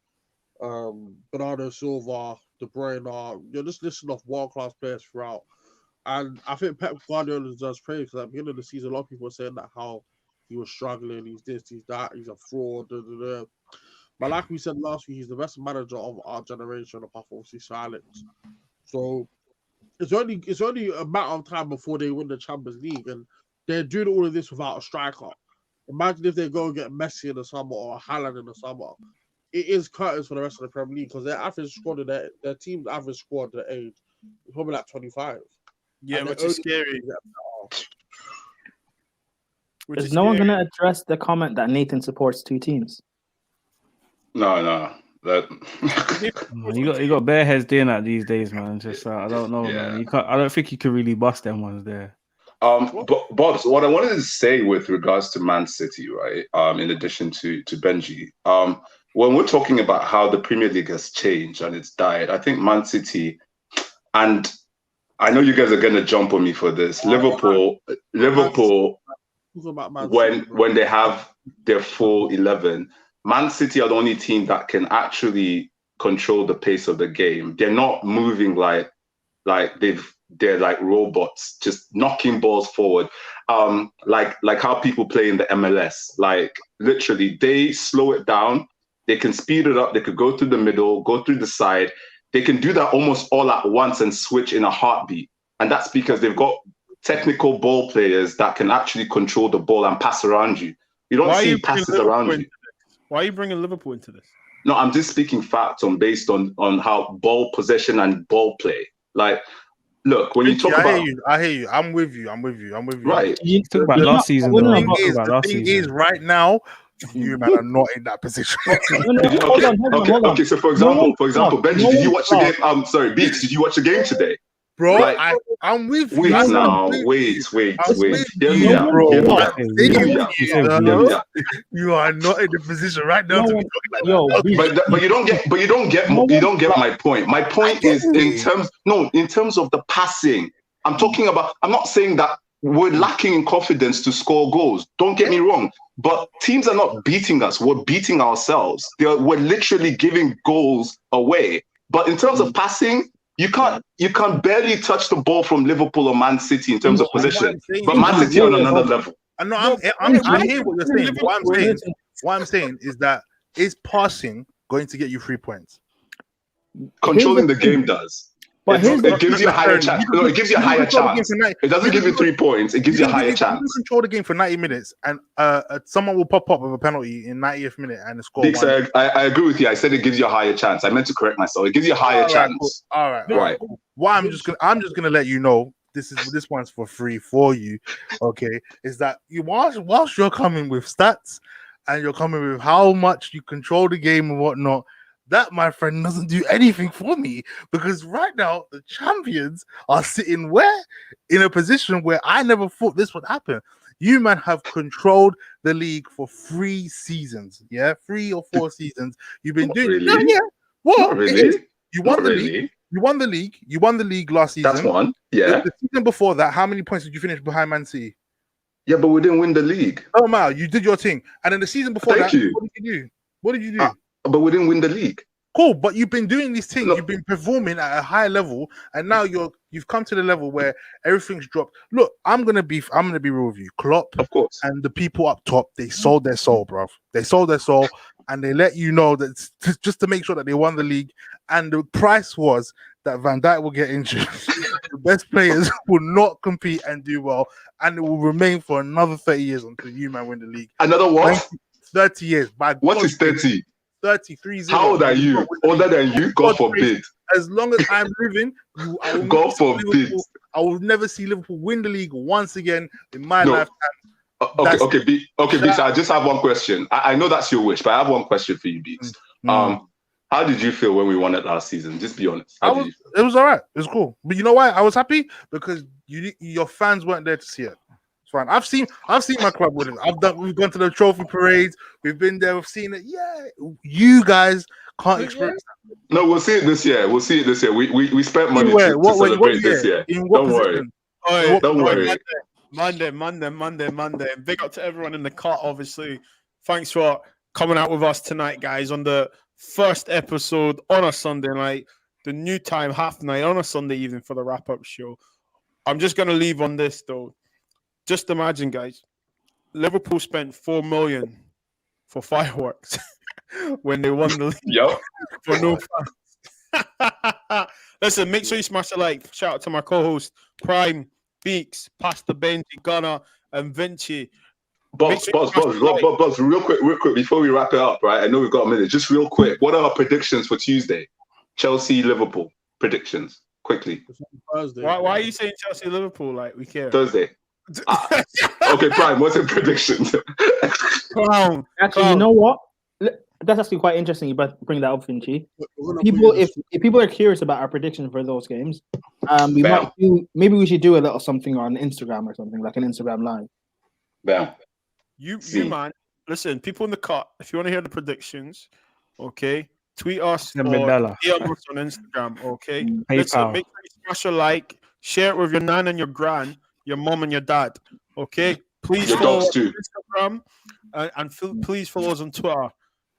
Bernardo Silva, De Bruyne, you're just listing off world-class players throughout. And I think Pep Guardiola deserves praise, because at the beginning of the season, a lot of people were saying that how he was struggling, he's this, he's that, he's a fraud. But like we said last week, he's the best manager of our generation, apart from obviously Sir Alex. So it's only a matter of time before they win the Champions League, and they're doing all of this without a striker. Imagine if they go and get Messi in the summer or Haaland in the summer. It is curtains for the rest of the Premier League, because their average squad, their team's average squad, their age, is probably like 25. Yeah, which is scary. is no one going to address the comment that Nathan supports 2 teams? No. You got bare heads doing that these days, man. Just I don't know, man. I don't think you can really bust them ones there. Bobs, what I wanted to say with regards to Man City, right? In addition to Benji, when we're talking about how the Premier League has changed and it's died, I think Man City, and I know you guys are gonna jump on me for this. Liverpool, when they have their full 11, Man City are the only team that can actually control the pace of the game. They're not moving like they're like robots, just knocking balls forward. Like how people play in the MLS. Like literally, they slow it down. They can speed it up. They could go through the middle, go through the side. They can do that almost all at once and switch in a heartbeat. And that's because they've got technical ball players that can actually control the ball and pass around you. You don't see passes around you. Why are you bringing Liverpool into this? No, I'm just speaking facts based on how ball possession and ball play. Like, look, when you talk I about hear you. I hear you. I'm with you. right, Talk about The- last season, no, though. no, thing but- is, Talk about the last thing season. is, right now, you man are not in that position. No, hold on. okay. So for example, Benji, did you watch the game? Sorry, Beeks, did you watch the game today? Bro, Like, I'm with you. Wait I'm now, with wait. you. I'm with Hear you, me out. bro. Hear me I'm out. saying Hear me with out. you, Hear me bro. out. You are not in the position right now to be talking like that. But you don't get my point. My point is in terms of the passing. I'm talking about. I'm not saying that we're lacking in confidence to score goals. Don't get me wrong. But teams are not beating us. We're beating ourselves. We're literally giving goals away. But in terms of passing, you can't barely touch the ball from Liverpool or Man City in terms of possession. But Man City on another level. I hear what you're saying. What I'm saying is that is passing going to get you 3 points? Controlling the game does. It gives you a higher chance. No, it gives you a higher chance. It doesn't give you 3 points. It gives you a higher chance. You can control the game for 90 minutes, and someone will pop up with a penalty in 90th minute and score Beeks, one. I agree with you. I said it gives you a higher chance. I meant to correct myself. It gives you a higher chance. Cool. All right. Well, I'm just gonna let you know. This one's for free for you. Okay, is that you whilst you're coming with stats and you're coming with how much you control the game and whatnot. That, my friend, doesn't do anything for me because right now the champions are sitting in a position where I never thought this would happen. You, man, have controlled the league for 3 seasons. Yeah, 3 or 4 seasons. You've been doing really? Yeah. Well, Not really. You won the league. You won the league. You won the league last season. That's one. Yeah. The season before that, how many points did you finish behind Man City? Yeah, but we didn't win the league. Oh, man, you did your thing. And then the season before what did you do? What did you do? But we didn't win the league. Cool, but you've been doing these things. No. You've been performing at a high level, and now you've come to the level where everything's dropped. Look, I'm gonna be real with you. Klopp, of course, and the people up top, they sold their soul, bro. They sold their soul, and they let you know that just to make sure that they won the league. And the price was that Van Dijk will get injured. The best players will not compete and do well, and it will remain for another 30 years until you man win the league. Another what? 30 years. What is 30? 33. How old are you? Older than you? God forbid. As long as I'm living, God forbid. I will never see Liverpool win the league once again in my lifetime. Okay, Beeks. I just have one question. I know that's your wish, but I have one question for you, Beeks. How did you feel when we won it last season? Just be honest. It was all right. It was cool. But you know why? I was happy because your fans weren't there to see it. It's fine. I've seen my club with it. We've gone to the trophy parades. We've been there. We've seen it. Yeah, you guys can't experience that. No, we'll see it this year. We spent money to celebrate this year. Don't worry. Don't worry. Monday. Big up to everyone in the cut, obviously. Thanks for coming out with us tonight, guys, on the first episode on a Sunday night, the new time, half night on a Sunday evening for the wrap-up show. I'm just going to leave on this, though. Just imagine, guys, Liverpool spent $4 million for fireworks when they won the league. Yep. For no fans. Listen, make sure you smash a like. Shout out to my co-host, Prime, Beeks, Pastor Benji, Gunnar, and Vinci. Boss, real quick, before we wrap it up, right? I know we've got a minute. Just real quick, what are our predictions for Tuesday? Chelsea, Liverpool predictions, quickly. Thursday. Why are you saying Chelsea, Liverpool? Like we care. Thursday. Okay, Prime. What's your predictions? Actually, you know what? That's actually quite interesting. You better bring that up, Vinci. If people are curious about our prediction for those games, maybe we should do a little something on Instagram or something like an Instagram live. Bam. You man, listen, people in the cut, if you want to hear the predictions, okay, tweet us or DM us on Instagram, okay? Listen, make sure you smash a like, share it with your nan and your gran, your mom and your dad, okay? Please follow us on Instagram and please follow us on Twitter.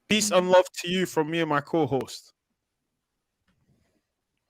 Peace and love to you from me and my co-host.